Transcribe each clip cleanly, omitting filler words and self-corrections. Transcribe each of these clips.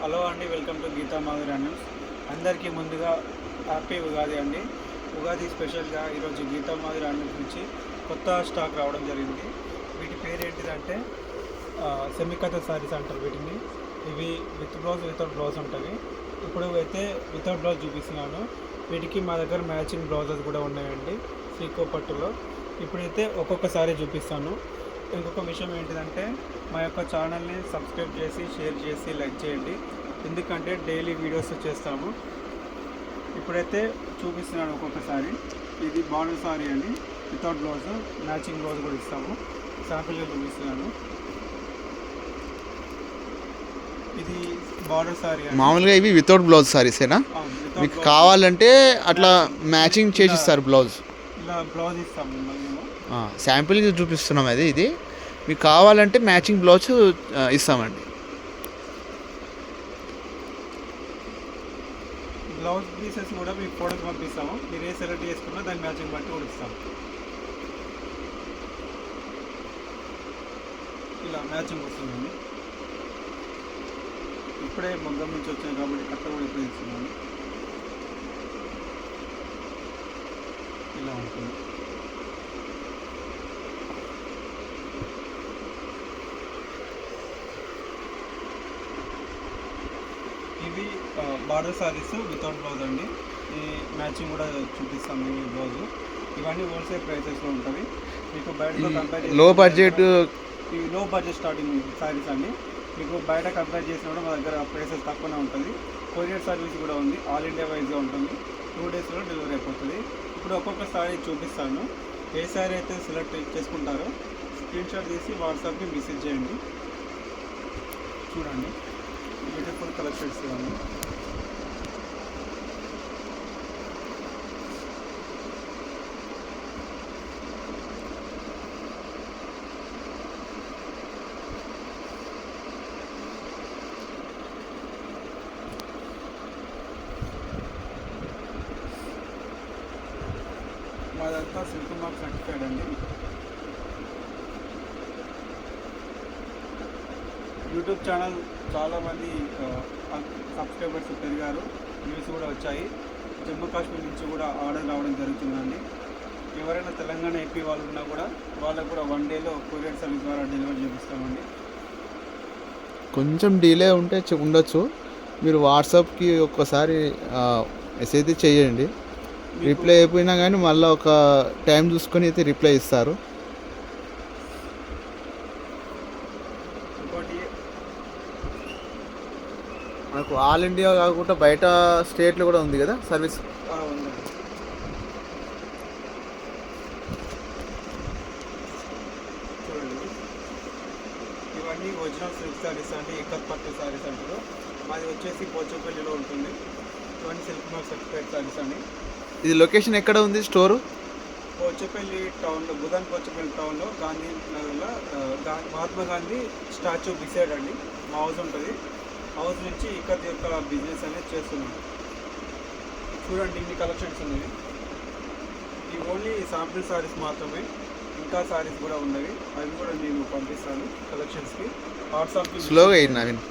Hello అండి, welcome to Geetha Madhuri news. అందరికీ ముందుగా హ్యాపీ ఉగాది అండి. ఉగాది స్పెషల్గా ఈరోజు గీతా మాధురి న్యూస్ నుంచి కొత్త స్టాక్ రావడం జరిగింది. వీటి పేరు ఏంటిదంటే సెమికత సారీస్ అంటారు వీటిని. ఇవి విత్ బ్లౌజ్ వితౌట్ బ్లౌజ్ ఉంటుంది. ఇప్పుడు అయితే వితౌట్ బ్లౌజ్ చూపిస్తున్నాను. వీటికి మా దగ్గర మ్యాచింగ్ బ్లౌజెస్ కూడా ఉన్నాయండి సీకో పట్టులో. ఇప్పుడైతే ఒక్కొక్క సారీ చూపిస్తాను. ఇంకొక విషయం ఏంటిదంటే మా యొక్క ఛానల్ని సబ్స్క్రైబ్ చేసి షేర్ చేసి లైక్ చేయండి, ఎందుకంటే డైలీ వీడియోస్ చేస్తాము. ఇప్పుడైతే చూపిస్తున్నాను ఒక్కొక్కసారి. ఇది బార్డర్ సారీ అండి, వితౌట్ బ్లౌజ్, మ్యాచింగ్ బ్లౌజ్ కూడా ఇస్తాము. శాంపిల్గా చూపిస్తున్నాను. ఇది బార్డర్ సారీ. మామూలుగా ఇవి వితౌట్ బ్లౌజ్ సారీసేనా? మీకు కావాలంటే అట్లా మ్యాచింగ్ చేసిస్తారు బ్లౌజ్. ఇలా బ్లౌజ్ ఇస్తాము. శాంపిల్గా చూపిస్తున్నాం. ఇది మీకు కావాలంటే మ్యాచింగ్ బ్లౌజ్ ఇస్తామండి. బ్లౌజ్ పీసెస్ కూడా మీకు ఫోటోస్ పంపిస్తాము. మీరు ఏ సెలెక్ట్ చేసుకున్నా దాని మ్యాచింగ్ బట్టి కూడా ఇస్తాము. ఇలా మ్యాచింగ్ వస్తుందండి. ఇప్పుడే మొగ్గం నుంచి వచ్చాయి కాబట్టి కట్ట కూడా ఇప్పుడు ఇస్తున్నాను. ఇలా ఉంటుంది. ఇవి బార్డర్ సారీస్ వితౌట్ బ్లౌజ్ అండి. ఈ మ్యాచింగ్ కూడా చూపిస్తాము. ఈ బ్లౌజ్ ఇవన్నీ హోల్సేల్ ప్రైసెస్లో ఉంటుంది. మీకు బయటతో కంపేర్ లో బడ్జెట్, ఇవి లో బడ్జెట్ స్టార్టింగ్ సారీస్ అండి. మీకు బయట కంపేర్ చేసినా కూడా మా దగ్గర ప్రైసెస్ తక్కువనే ఉంటుంది. కొరియర్ సర్వీస్ కూడా ఉంది, ఆల్ ఇండియా వైజ్గా ఉంటుంది. 2 డేస్లో డెలివరీ అయిపోతుంది. ఇప్పుడు ఒక్కొక్క సారీ చూపిస్తాను. ఏ సారీ అయితే సెలెక్ట్ చేసుకుంటారో స్క్రీన్ షాట్ తీసి వాట్సాప్కి మెసేజ్ చేయండి. చూడండి, బ్యూటిఫుల్ కలెక్షన్స్ ఇవన్నీ. మాదంతా సిల్క్ మార్క్ సర్టిఫైడ్ అండి. యూట్యూబ్ ఛానల్ చాలామంది సబ్స్క్రైబర్స్ పెరిగారు, వ్యూస్ కూడా వచ్చాయి. జమ్మూ కాశ్మీర్ నుంచి కూడా ఆర్డర్ రావడం జరుగుతుందండి. ఎవరైనా తెలంగాణ ఏపీ వాళ్ళు ఉన్నా కూడా వాళ్ళకు కూడా 1 డేలో కొరియర్ సర్వీస్ ద్వారా డెలివరీ చేపిస్తామండి. కొంచెం డిలే ఉంటే ఉండొచ్చు. మీరు వాట్సాప్కి ఒక్కసారి మెసేజ్ చేయండి. రిప్లై అయిపోయినా కానీ మళ్ళీ ఒక టైం చూసుకొని అయితే రిప్లై ఇస్తారు. మనకు ఆల్ ఇండియా కాకుండా బయట స్టేట్లో కూడా ఉంది కదా సర్వీస్. చూడండి, ఇవన్నీ ఒరిజినల్ సిల్క్ సారీస్ అండి. ఇక్కత్ పట్టు సారీస్ అంటారు. మాది వచ్చేసి పోచంపల్లిలో ఉంటుంది. ఇవన్నీ సిల్క్ మార్క్ సర్టిఫైడ్ సారీస్ అండి. ఇది లొకేషన్ ఎక్కడ ఉంది స్టోరు? పోచంపల్లి టౌన్లో, బుధాన్ పోచంపల్లి టౌన్లో గాంధీ నగర్లో మహాత్మా గాంధీ స్టాచ్యూ బిసైడ్ అండి మా హౌస్ ఉంటుంది. హౌస్ నుంచి ఇక్కత్ యొక్క బిజినెస్ అనేది చేస్తున్నాం. చూడండి, ఇన్ని కలెక్షన్స్ ఉన్నాయి. ఇవి ఓన్లీ శాంపిల్ సారీస్ మాత్రమే, ఇంకా సారీస్ కూడా ఉన్నవి. అవి కూడా నేను పంపిస్తాను కలెక్షన్స్కి వాట్సాప్కి. స్లోగా అయింది నవీన్.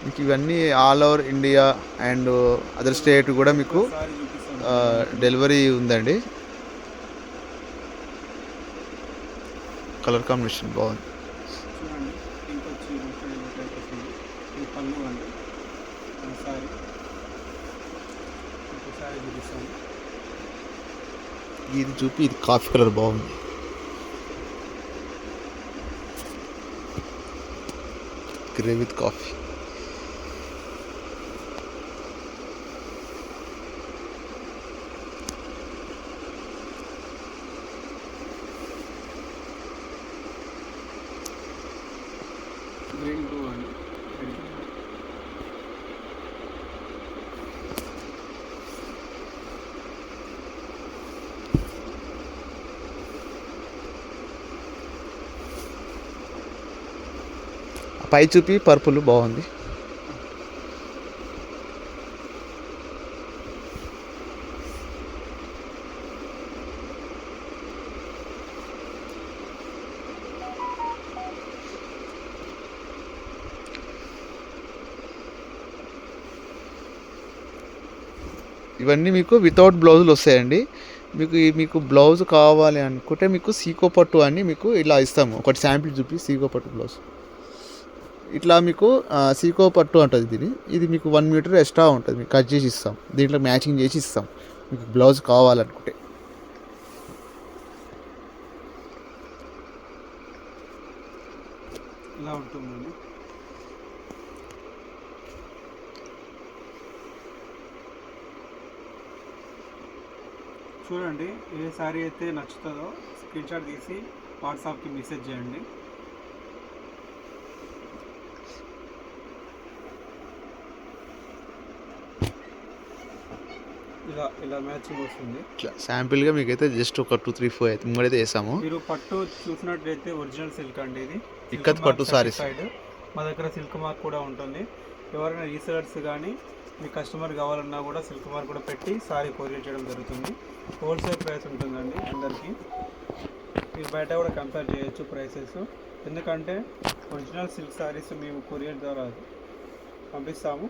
మీకు ఇవన్నీ all over India and other state కూడా మీకు డెలివరీ ఉందండి. కలర్ కాంబినేషన్ బాగుంది. చూడండి, ఇంకొచ్చి ఇది పళ్ళు అండి. సారీ ఇంకోసారి చూపిస్తాను. ఇది చూపి, ఇది కాఫీ కలర్ బాగుంది. Grey with coffee. Green blue అండి. పై చూపి పర్పుల్ బాగుంది. ఇవన్నీ మీకు వితౌట్ బ్లౌజులు వస్తాయండి. మీకు బ్లౌజ్ కావాలి అనుకుంటే మీకు సీకో పట్టు అని మీకు ఇలా ఇస్తాము. ఒకటి శాంపిల్ చూపి సీకో పట్టు బ్లౌజ్ ఇట్లా మీకు సీకో పట్టు ఉంటుంది. ఇది మీకు 1 మీటర్ ఎక్స్ట్రా ఉంటుంది, మీకు కట్ చేసి ఇస్తాం. దీంట్లో మ్యాచింగ్ చేసి ఇస్తాం మీకు బ్లౌజ్ కావాలనుకుంటే. ఇలా ఉంటుందండి. చూడండి, ఏ సారీ అయితే నచ్చుతుందో స్క్రీన్ షాట్ తీసి వాట్సాప్కి మెసేజ్ చేయండి. ఇలా మ్యాచింగ్ వస్తుంది. ఇట్లా శాంపిల్గా మీకైతే జస్ట్ ఒక 2, 3, 4 అయితే ముంగడైతే వేసాము. మీరు పట్టు చూసినట్లయితే ఒరిజినల్ సిల్క్ అండి ఇది. ఇక్కత్ పట్టు సారీస్. మా దగ్గర సిల్క్ మార్క్ కూడా ఉంటుంది. ఎవరైనా రీసెలర్స్ కానీ మీ కస్టమర్ కావాలన్నా కూడా సిల్క్ మార్క్ కూడా పెట్టి సారీ కొరియర్ చేయడం జరుగుతుంది. హోల్సేల్ ప్రైస్ ఉంటుందండి అందరికీ. మీరు బయట కూడా కంపేర్ చేయొచ్చు ప్రైసెస్. ఎందుకంటే ఒరిజినల్ సిల్క్ సారీస్ మేము కొరియర్ ద్వారా పంపిస్తాము.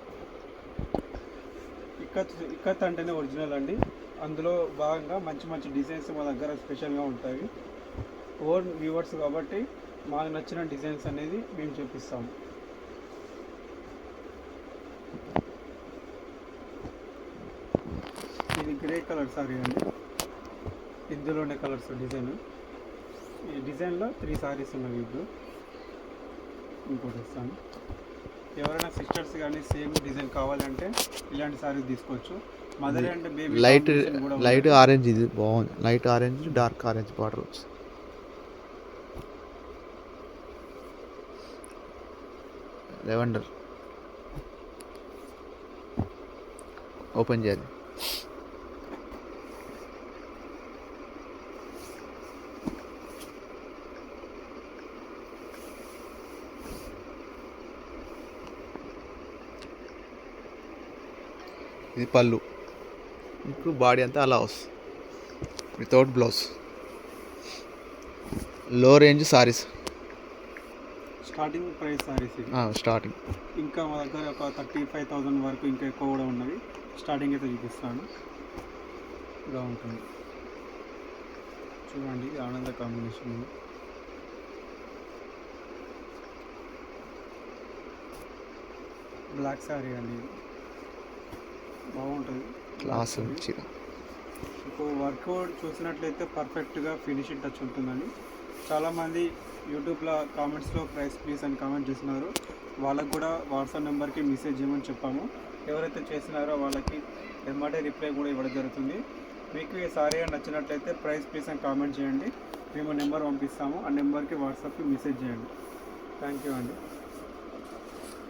ఇక్కత్ అంటేనే ఒరిజినల్ అండి. అందులో భాగంగా మంచి మంచి డిజైన్స్ మా దగ్గర స్పెషల్గా ఉంటాయి. ఓన్ వ్యూవర్స్ కాబట్టి మాకు నచ్చిన డిజైన్స్ అనేది మేము చూపిస్తాము. ఇది గ్రే కలర్ సారీ అండి. ఇందులోనే కలర్స్ డిజైన్. ఈ డిజైన్లో 3 సారీస్ ఉన్నవి. ఇప్పుడు ఇంకోటి ఇస్తాను. ఎవరైనా సిస్టర్స్ కానీ సేమ్ డిజైన్ కావాలంటే ఇలాంటి సారీస్ తీసుకోవచ్చు. Mother and baby light orange, ఇది బాగుంది. Light orange, dark orange border వచ్చి లెవెండర్. ఓపెన్ చేయాలి. ఇది పళ్ళు. మీకు బాడీ అంతా అలా వస్తుంది వితౌట్ బ్లౌజ్. లో range saris, starting price saris ఇది. స్టార్టింగ్ ఇంకా మా దగ్గర ఒక 35,000 వరకు ఇంకా ఎక్కువ కూడా ఉన్నవి. స్టార్టింగ్ అయితే చూపిస్తాను. ఇలా ఉంటుంది చూడండి. ఆనంద కాంబినేషన్. బ్లాక్ సారీ అండి. బాగుంటుంది క్లాస్. మీకు వర్క్ చూసినట్లయితే పర్ఫెక్ట్గా ఫినిషింగ్ టచ్ ఉంటుందండి. చాలామంది యూట్యూబ్లో కామెంట్స్లో ప్రైస్ ప్లీజ్ అని కామెంట్ చేస్తున్నారు. వాళ్ళకు కూడా వాట్సాప్ నెంబర్కి మెసేజ్ చేయమని చెప్పాము. ఎవరైతే చేసినారో వాళ్ళకి ఎమ్మటే రిప్లై కూడా ఇవ్వడం జరుగుతుంది. మీకు ఈ సారీ నచ్చినట్లయితే ప్రైస్ ప్లీజ్ అని కామెంట్ చేయండి. మేము నెంబర్ పంపిస్తాము. ఆ నెంబర్కి వాట్సాప్కి మెసేజ్ చేయండి. థ్యాంక్ యూ అండి.